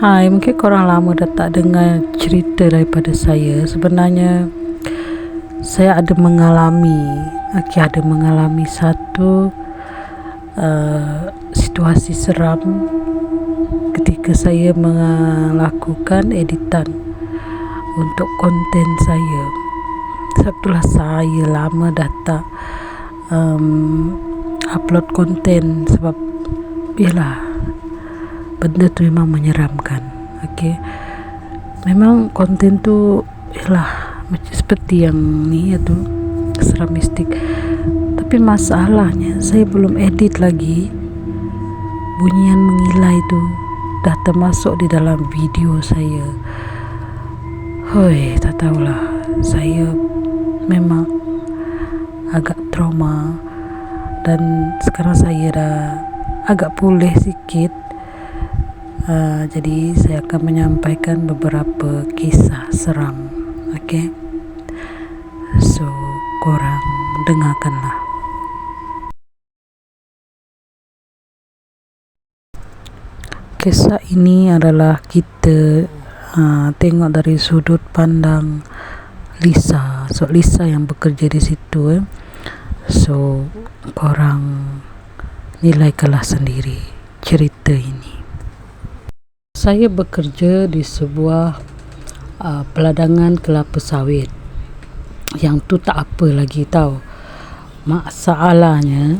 Hai, mungkin korang lama dah tak dengar cerita daripada saya. Sebenarnya saya ada mengalami satu situasi seram ketika saya melakukan editan untuk konten saya. Sebab itulah saya lama dah tak upload konten, sebab yalah, benda tu memang menyeramkan. Memang konten tu yalah macam seperti yang ni tu, seram mistik. Tapi masalahnya saya belum edit lagi. Bunyian mengilai tu dah termasuk di dalam video saya. Tak tahulah, saya memang agak trauma, dan sekarang saya dah agak pulih sikit. Jadi saya akan menyampaikan beberapa kisah seram. So korang dengarkanlah. Kisah ini adalah kita tengok dari sudut pandang Lisa. So Lisa yang bekerja di situ. So korang nilaikanlah sendiri cerita ini. Saya bekerja di sebuah peladangan kelapa sawit. Yang tu tak apa lagi tahu. Masalahnya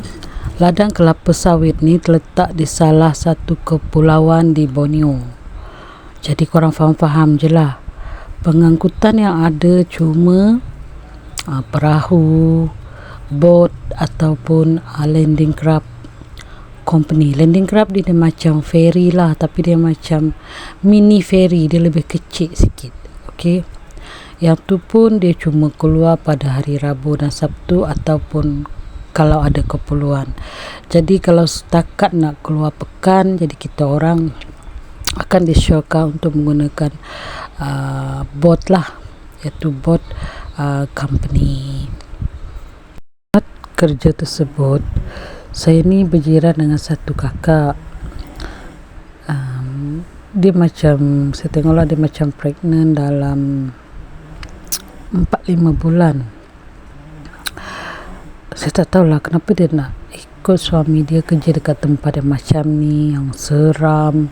ladang kelapa sawit ni terletak di salah satu kepulauan di Borneo. Jadi korang faham-faham je lah. Pengangkutan yang ada cuma perahu, bot ataupun landing craft company. Landing craft dia macam ferry lah, tapi dia macam mini ferry, dia lebih kecil sikit. Yang tu pun dia cuma keluar pada hari Rabu dan Sabtu ataupun kalau ada keperluan. Jadi kalau setakat nak keluar pekan, jadi kita orang akan disyorkan untuk menggunakan bot lah, iaitu bot company. Kerja tersebut, saya ni berjiran dengan satu kakak. Dia macam, saya tengoklah dia macam pregnant dalam 4-5 bulan. Saya tak tahulah kenapa dia nak ikut suami dia kerja dekat tempat yang macam ni, yang seram,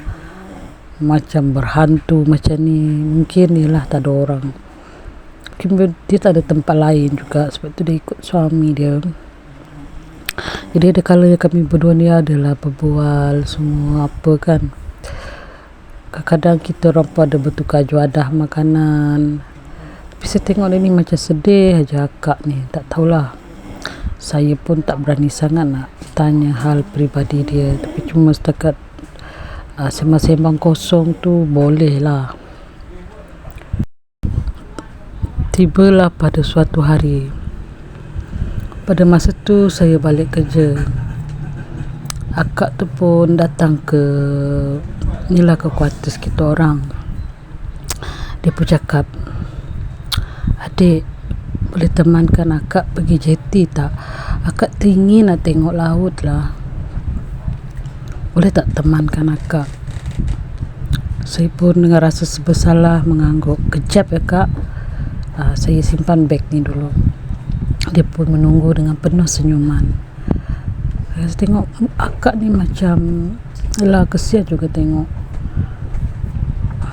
macam berhantu macam ni. Mungkin dia lah tak ada orang, mungkin dia tak ada tempat lain juga, sebab tu dia ikut suami dia. Jadi ada kalanya kami berdua ni adalah berbual semua apa kan. Kadang-kadang kita orang pun ada bertukar juadah makanan. Tapi saya tengok dia ni macam sedih aja akak ni. Tak tahulah, saya pun tak berani sangat nak tanya hal peribadi dia. Tapi cuma setakat sembang-sembang kosong tu boleh lah. Tibalah pada suatu hari, pada masa tu saya balik kerja. Akak tu pun datang ke ke kuartus kita orang. Dia pun cakap, "Adik, boleh temankan akak pergi jeti tak? Akak teringin nak tengok laut lah. Boleh tak temankan akak?" Saya pun dengan rasa bersalah mengangguk. "Kejap ya kak, saya simpan beg ni dulu." Dia pun menunggu dengan penuh senyuman. Saya tengok akak ni macam kesian juga tengok.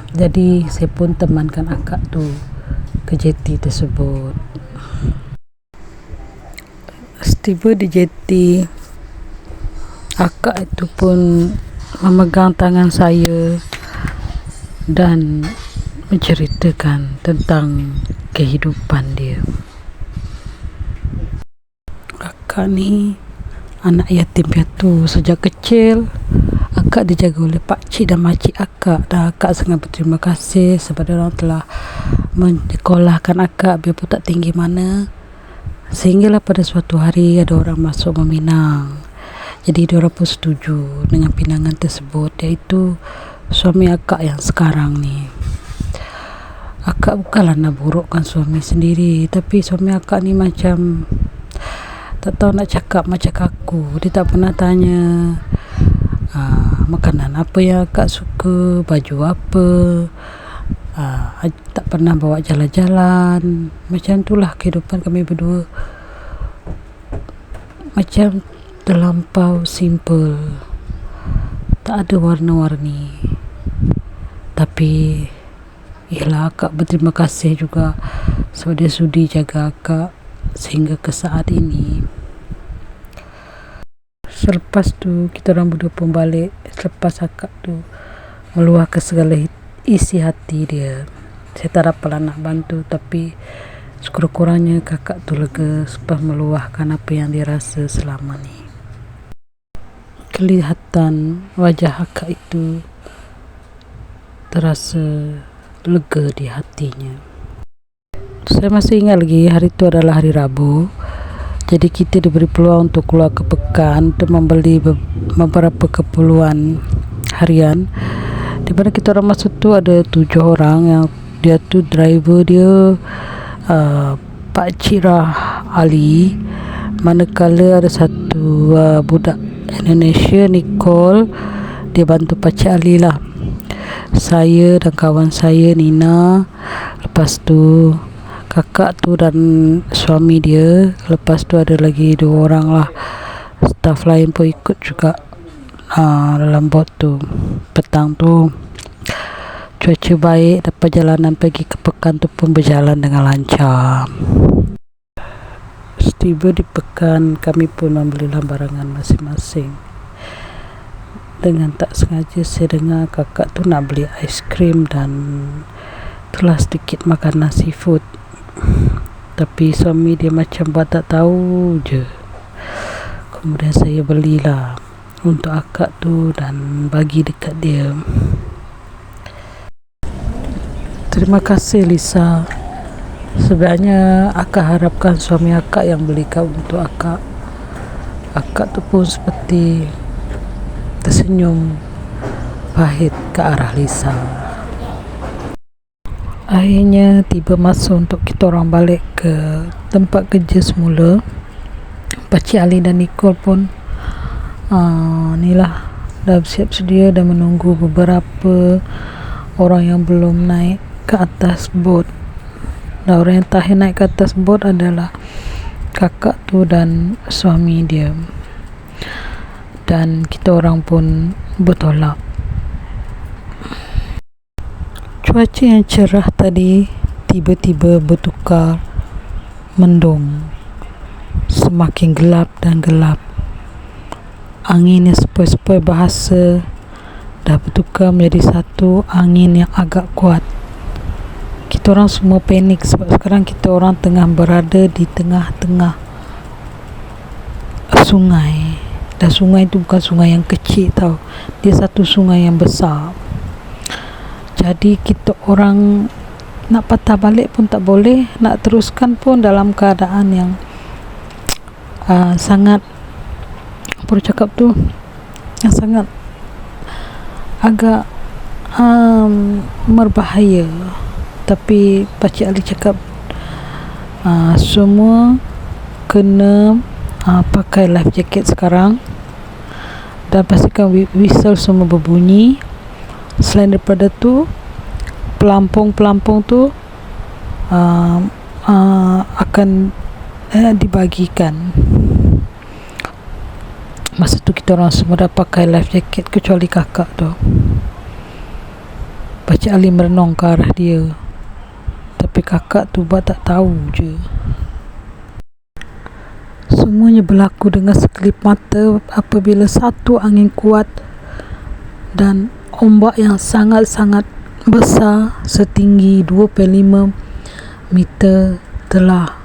Jadi saya pun temankan akak tu ke jeti tersebut. Setiba di jeti, akak itu pun memegang tangan saya dan menceritakan tentang kehidupan dia. Akak ni anak yatim piatu. Sejak kecil akak dijaga oleh pakcik dan makcik akak, dan akak sangat berterima kasih sebab diorang telah menyekolahkan akak biarpun tak tinggi mana. Sehinggalah pada suatu hari ada orang masuk meminang. Jadi diorang pun setuju dengan pinangan tersebut, iaitu suami akak yang sekarang ni. Akak bukanlah nak burukkan suami sendiri, tapi suami akak ni macam tak tahu nak cakap macam kaku. Dia tak pernah tanya makanan apa yang akak suka, baju apa, tak pernah bawa jalan-jalan. Macam itulah kehidupan kami berdua, macam terlampau simple, tak ada warna-warni. Tapi ialah akak berterima kasih juga sebab dia sudi jaga akak sehingga ke saat ini. Selepas tu kita orang berdua pun balik. Selepas akak tu meluahkan segala isi hati dia, saya tak dapat nak bantu, tapi sekurang-kurangnya kakak tu lega sebab meluahkan apa yang dia rasa selama ni. Kelihatan wajah akak itu terasa lega di hatinya. Saya masih ingat lagi hari itu adalah hari Rabu. Jadi kita diberi peluang untuk keluar ke pekan untuk membeli beberapa keperluan harian. Di mana kita orang masuk tu ada 7 orang, yang dia tu driver dia Pak Cirah Ali, manakala ada satu budak Indonesia, Nicole, dia bantu Pak Cik Ali lah. Saya dan kawan saya Nina, lepas tu kakak tu dan suami dia, lepas tu ada lagi 2 orang lah, staff lain pun ikut juga dalam bot tu. Petang tu cuaca baik dan perjalanan pergi ke pekan tu pun berjalan dengan lancar. Setiba di pekan, kami pun membelilah barangan masing-masing. Dengan tak sengaja saya dengar kakak tu nak beli aiskrim dan telah sedikit makan nasi seafood. Tapi suami dia macam buat tak tahu je. Kemudian saya belilah untuk akak tu dan bagi dekat dia. Terima kasih Lisa. Sebenarnya akak harapkan suami akak yang belikan untuk akak. Akak tu pun seperti tersenyum pahit ke arah Lisa. Akhirnya tiba masa untuk kita orang balik ke tempat kerja semula. Pakcik Ali dan Nicole pun ni lah, dah siap sedia dan menunggu beberapa orang yang belum naik ke atas bot. Dan orang yang terakhir naik ke atas bot adalah kakak tu dan suami dia. Dan kita orang pun bertolak. Cuaca yang cerah tadi tiba-tiba bertukar mendung, semakin gelap dan gelap. Angin yang sepoi-sepoi bahasa dah bertukar menjadi satu angin yang agak kuat. Kita orang semua panik sebab sekarang kita orang tengah berada di tengah-tengah sungai. Dan sungai itu bukan sungai yang kecil tau, dia satu sungai yang besar. Jadi kita orang nak patah balik pun tak boleh, nak teruskan pun dalam keadaan yang sangat, apa dia cakap tu, yang sangat agak berbahaya. Tapi Pakcik Ali cakap semua kena pakai life jacket sekarang, dan pastikan whistle semua berbunyi. Selain daripada tu, pelampung-pelampung tu akan dibagikan. Masa tu kita orang semua dah pakai life jacket kecuali kakak tu. Pakcik Ali merenung ke arah dia, tapi kakak tu buat tak tahu je. Semuanya berlaku dengan sekelip mata apabila satu angin kuat dan ombak yang sangat-sangat besar setinggi 2.5 meter telah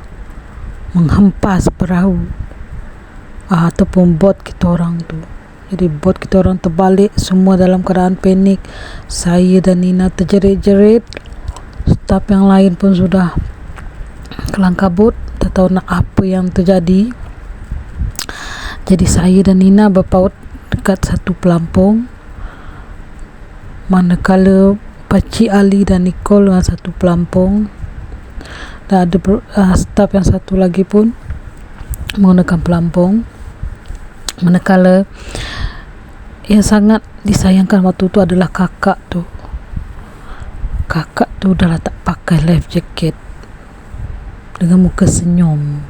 menghempas perahu ataupun bot kita orang tu. Jadi bot kita orang terbalik, semua dalam keadaan panik. Saya dan Nina terjerit-jerit, staf yang lain pun sudah kelang kabut, tak tahu nak apa yang terjadi. Jadi saya dan Nina berpaut dekat satu pelampung, manakala Pakcik Ali dan Nicole dengan satu pelampung, dan ada staf yang satu lagi pun menggunakan pelampung. Manakala yang sangat disayangkan waktu tu adalah kakak tu dah tak pakai life jacket dengan muka senyum.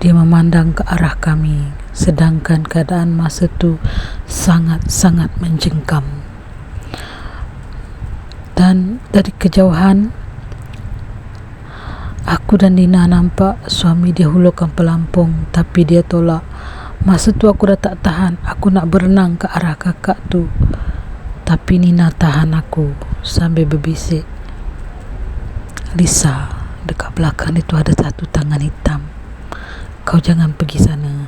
Dia memandang ke arah kami, sedangkan keadaan masa tu sangat-sangat mencengkam. Dan dari kejauhan, aku dan Nina nampak suami dia hulurkan pelampung, tapi dia tolak. Masa tu aku dah tak tahan, aku nak berenang ke arah kakak tu, tapi Nina tahan aku sambil berbisik, "Lisa, dekat belakang itu ada satu tangan hitam, kau jangan pergi sana."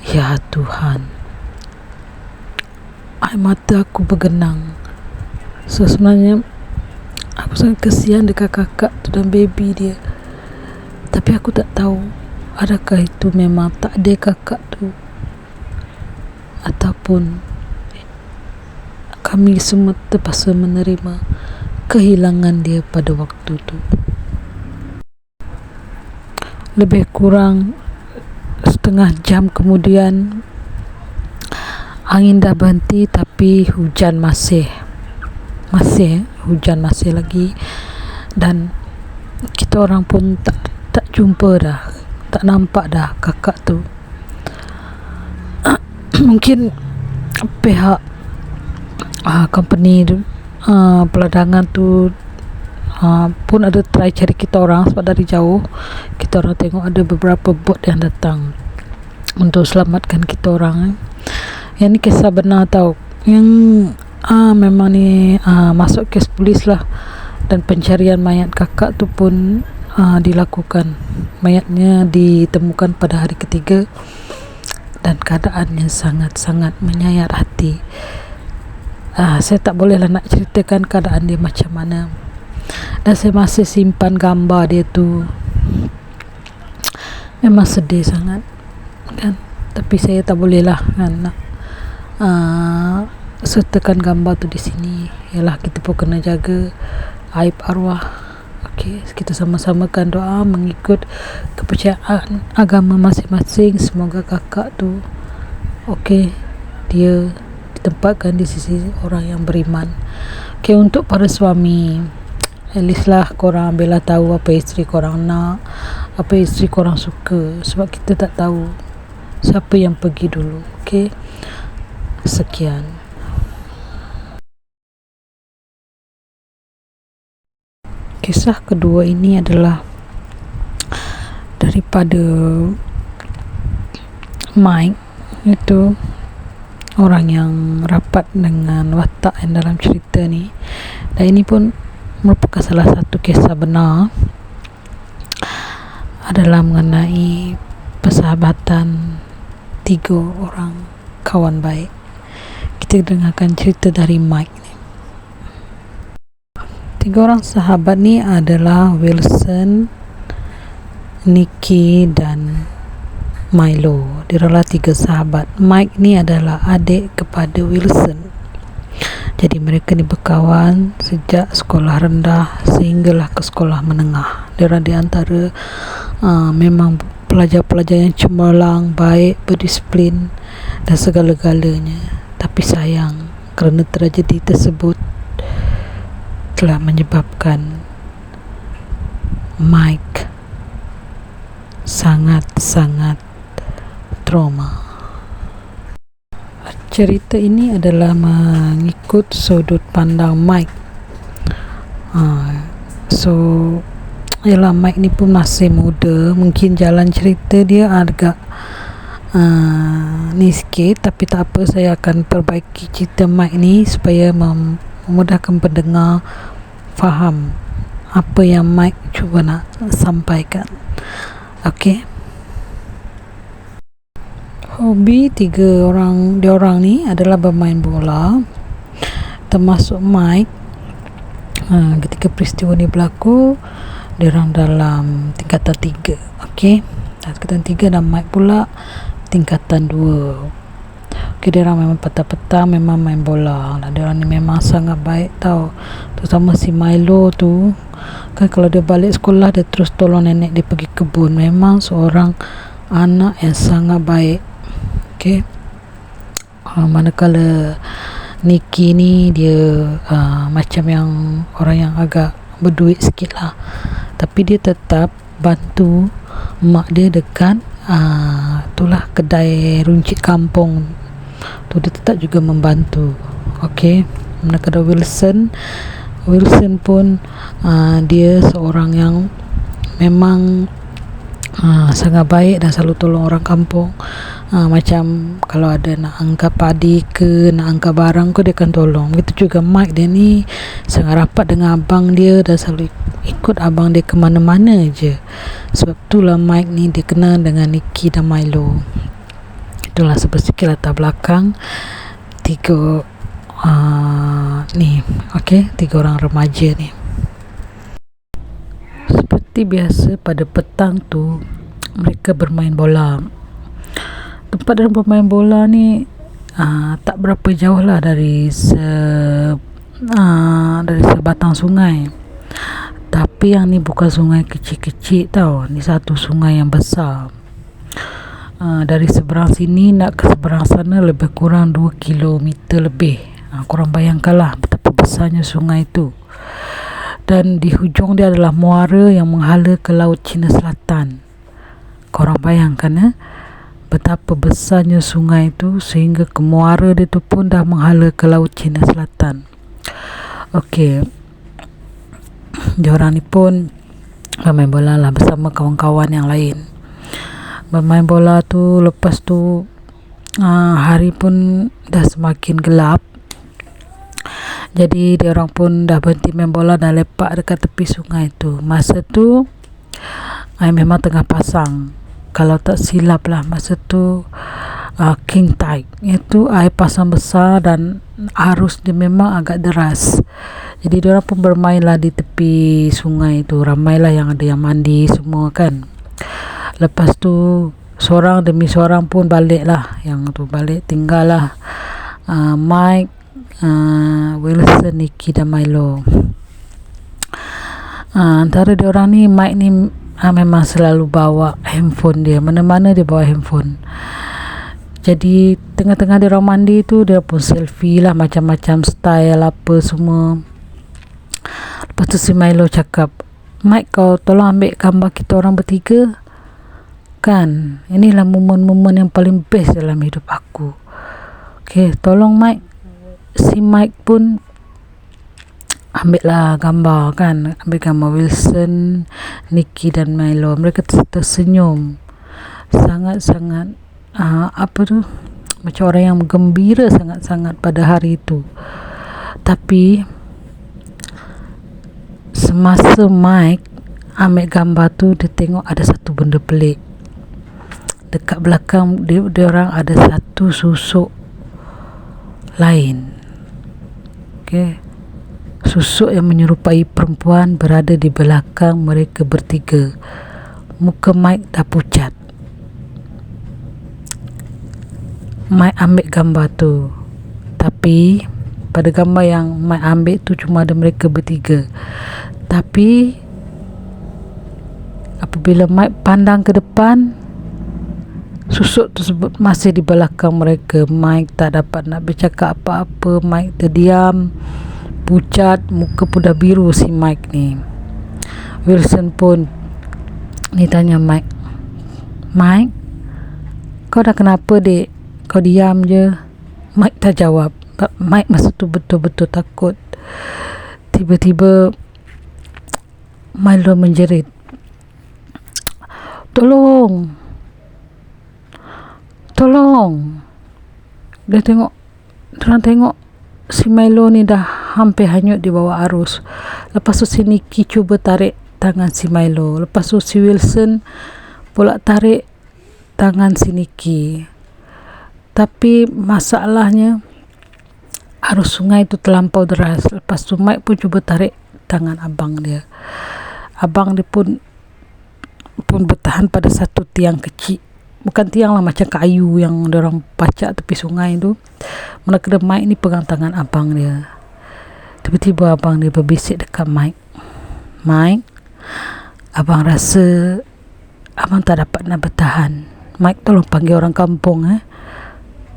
Ya Tuhan, air mata aku bergenang. So sebenarnya aku sangat kesian dekat kakak tu dan baby dia, tapi aku tak tahu adakah itu memang takdir kakak tu ataupun kami semua terpaksa menerima kehilangan dia pada waktu tu. Lebih kurang setengah jam kemudian, angin dah berhenti, tapi hujan masih lagi, dan kita orang pun tak jumpa dah, tak nampak dah kakak tu. Mungkin pihak company peladangan tu pun ada try cari kita orang, sebab dari jauh kita orang tengok ada beberapa bot yang datang untuk selamatkan kita orang. Yang ni kisah benar tau, yang memang ni masuk kes polis lah, dan pencarian mayat kakak tu pun dilakukan. Mayatnya ditemukan pada hari ketiga dan keadaannya sangat-sangat menyayat hati. Saya tak bolehlah nak ceritakan keadaan dia macam mana, dan saya masih simpan gambar dia tu. Memang sedih sangat kan, tapi saya tak bolehlah kan nak sertakan gambar tu di sini. Yalah, kita pun kena jaga aib arwah. Okey, kita sama-samakan doa mengikut kepercayaan agama masing-masing. Semoga kakak tu dia ditempatkan di sisi orang yang beriman. Okey, untuk para suami, at least lah korang ambillah tahu apa isteri korang nak, apa isteri korang suka, sebab kita tak tahu siapa yang pergi dulu. Okey, sekian. Kisah kedua ini adalah daripada Mike, itu orang yang rapat dengan watak yang dalam cerita ni, dan ini pun merupakan salah satu kisah benar, adalah mengenai persahabatan 3 orang kawan baik. Kita dengarkan cerita dari Mike ni. 3 orang sahabat ni adalah Wilson, Nikki dan Milo. Dia adalah 3 sahabat. Mike ni adalah adik kepada Wilson. Jadi mereka ni berkawan sejak sekolah rendah sehinggalah ke sekolah menengah. Dia orang di antara memang pelajar-pelajar yang cemerlang, baik, berdisiplin dan segala-galanya. Tapi sayang, kerana tragedi tersebut telah menyebabkan Mike sangat-sangat trauma. Cerita ini adalah mengikut sudut pandang Mike. Ialah Mike ni pun masih muda, mungkin jalan cerita dia agak ni sikit, tapi tak apa, saya akan perbaiki cerita Mike ni supaya memudahkan pendengar faham apa yang Mike cuba nak sampaikan. Okey. Hobi 3 orang ni adalah bermain bola, termasuk Mike. Ketika peristiwa ni berlaku, diorang dalam tingkatan 3. Okey, tingkatan 3, dan Mike pula tingkatan 2. Okey, diorang memang petang-petang memang main bola. Diorang ni memang sangat baik tau, terutama si Milo tu kan. Kalau dia balik sekolah, dia terus tolong nenek dia pergi kebun. Memang seorang anak yang sangat baik. Okay. Manakala Nikki ni dia macam yang orang yang agak berduit sikit lah, tapi dia tetap bantu mak dia dekat itulah kedai runcit kampung tu, dia tetap juga membantu. Okay. Manakala Wilson pun dia seorang yang memang sangat baik dan selalu tolong orang kampung. Macam kalau ada nak angkat padi ke, nak angkat barang ke, dia akan tolong. Begitu juga Mike, dia ni sangat rapat dengan abang dia dan selalu ikut abang dia ke mana-mana je. Sebab itulah Mike ni dia kenal dengan Nikki dan Milo. Itulah sedikit latar belakang tiga tiga orang remaja ni. Seperti biasa pada petang tu mereka bermain bola. Tempat dalam bermain bola ni tak berapa jauh lah dari sebatang sungai. Tapi yang ni bukan sungai kecil-kecil tau, ni satu sungai yang besar. Dari seberang sini nak ke seberang sana lebih kurang 2 kilometer lebih. Korang bayangkanlah betapa besarnya sungai itu. Dan di hujung dia adalah muara yang menghala ke Laut Cina Selatan. Korang bayangkan betapa besarnya sungai itu sehingga ke muara dia tu pun dah menghala ke Laut Cina Selatan. Okey. Diorang ni pun bermain bola lah bersama kawan-kawan yang lain. Bermain bola tu, lepas tu hari pun dah semakin gelap. Jadi diorang pun dah berhenti main bola dan lepak dekat tepi sungai tu. Masa tu air memang tengah pasang. Kalau tak silap lah masa tu king tide, iaitu air pasang besar dan arus dia memang agak deras. Jadi diorang pun bermain lah di tepi sungai tu. Ramailah yang ada yang mandi semua kan. Lepas tu seorang demi seorang pun balik lah. Yang tu balik, tinggal lah Mike, Wilson, Nikki dan Milo. Antara diorang ni, Mike ni memang selalu bawa handphone dia, mana-mana dia bawa handphone. Jadi tengah-tengah dia orang mandi tu, dia pun selfie lah, macam-macam style apa semua. Lepas tu si Milo cakap, Mike, kau tolong ambil gambar kita orang bertiga kan, inilah momen-momen yang paling best dalam hidup aku. Okay, tolong Mike. Si Mike pun ambil lah gambar kan, ambil gambar Wilson, Nikki dan Milo. Mereka tersenyum sangat-sangat macam orang yang gembira sangat-sangat pada hari itu. Tapi semasa Mike ambil gambar tu, dia tengok ada satu benda pelik. Dekat belakang dia orang ada satu susuk lain. Okay, susuk yang menyerupai perempuan berada di belakang mereka bertiga. Muka Mike dah pucat. Mike ambil gambar tu, tapi pada gambar yang Mike ambil tu cuma ada mereka bertiga. Tapi apabila Mike pandang ke depan, susuk tersebut masih di belakang mereka. Mike tak dapat nak bercakap apa-apa. Mike terdiam, pucat, muka pun dah biru si Mike ni. Wilson pun ni tanya Mike, Mike, kau dah kenapa dek? Kau diam je. Mike tak jawab. Mike masa tu betul-betul takut. Tiba-tiba Milo menjerit, tolong. Dia tengok si Milo ni dah hampir hanyut di bawah arus. Lepas tu si Nikki cuba tarik tangan si Milo. Lepas tu si Wilson pula tarik tangan si Nikki. Tapi masalahnya arus sungai tu terlampau deras. Lepas tu Mike pun cuba tarik tangan abang dia. Abang dia pun bertahan pada satu tiang kecil. Bukan tiang lah, macam kayu yang orang pacak tepi sungai tu. Manakala Mike ni pegang tangan abang dia. Tiba-tiba abang dia berbisik dekat Mike, Mike, abang rasa abang tak dapat nak bertahan. Mike tolong panggil orang kampung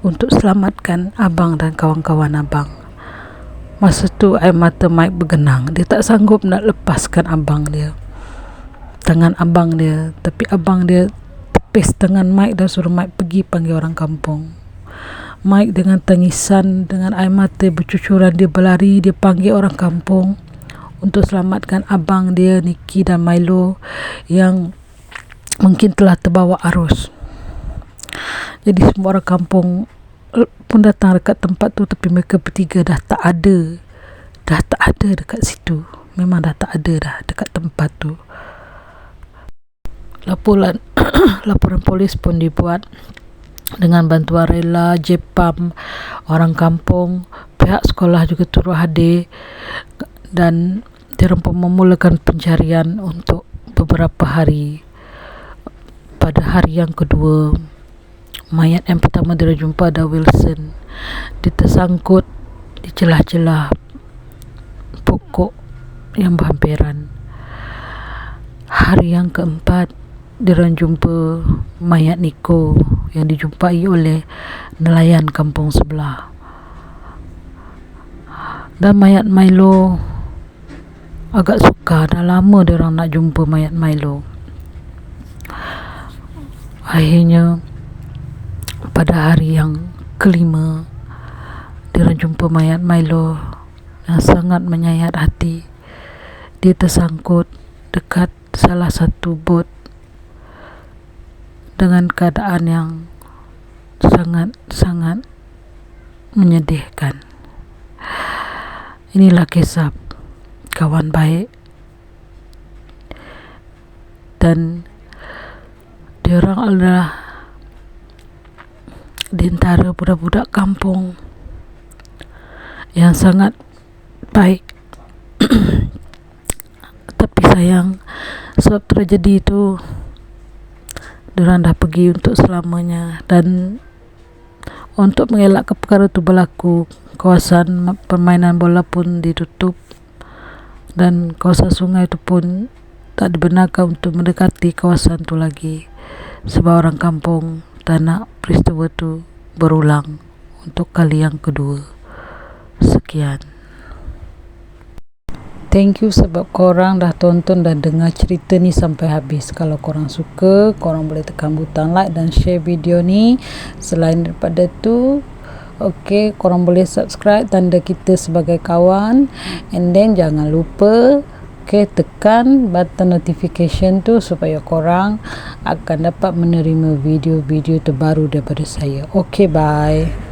untuk selamatkan abang dan kawan-kawan abang. Masa tu air mata Mike bergenang. Dia tak sanggup nak lepaskan abang dia, tangan abang dia. Tapi abang dia tepis tangan Mike dan suruh Mike pergi panggil orang kampung. Mike dengan tangisan, dengan air mata bercucuran, dia berlari, dia panggil orang kampung untuk selamatkan abang dia, Nicky dan Milo, yang mungkin telah terbawa arus. Jadi semua orang kampung pun datang dekat tempat tu, tapi mereka bertiga dah tak ada dekat situ. Memang dah tak ada dah dekat tempat tu. Laporan polis pun dibuat dengan bantuan rela, JPAM, orang kampung, pihak sekolah juga turut hadir, dan diorang pun memulakan pencarian untuk beberapa hari. Pada hari yang kedua, mayat yang pertama dia jumpa ada Wilson. Dia tersangkut di celah-celah pokok yang berhampiran. Hari yang keempat, diorang jumpa mayat Nico yang dijumpai oleh nelayan kampung sebelah. Dan mayat Milo agak sukar, dah lama diorang nak jumpa mayat Milo. Akhirnya pada hari yang kelima, diorang jumpa mayat Milo yang sangat menyayat hati. Dia tersangkut dekat salah satu bot dengan keadaan yang sangat-sangat menyedihkan. Inilah kisah kawan baik, dan diorang adalah di antara budak-budak kampung yang sangat baik. Tapi sayang, sebab tragedi itu diorang dah pergi untuk selamanya, dan untuk mengelakkan perkara itu berlaku, kawasan permainan bola pun ditutup, dan kawasan sungai itu pun tak dibenarkan untuk mendekati kawasan itu lagi, sebab orang kampung tak nak peristiwa itu berulang untuk kali yang kedua. Sekian. Thank you sebab korang dah tonton dan dengar cerita ni sampai habis. Kalau korang suka, korang boleh tekan butang like dan share video ni. Selain daripada tu, korang boleh subscribe tanda kita sebagai kawan, and then jangan lupa tekan button notification tu supaya korang akan dapat menerima video-video terbaru daripada saya. Bye.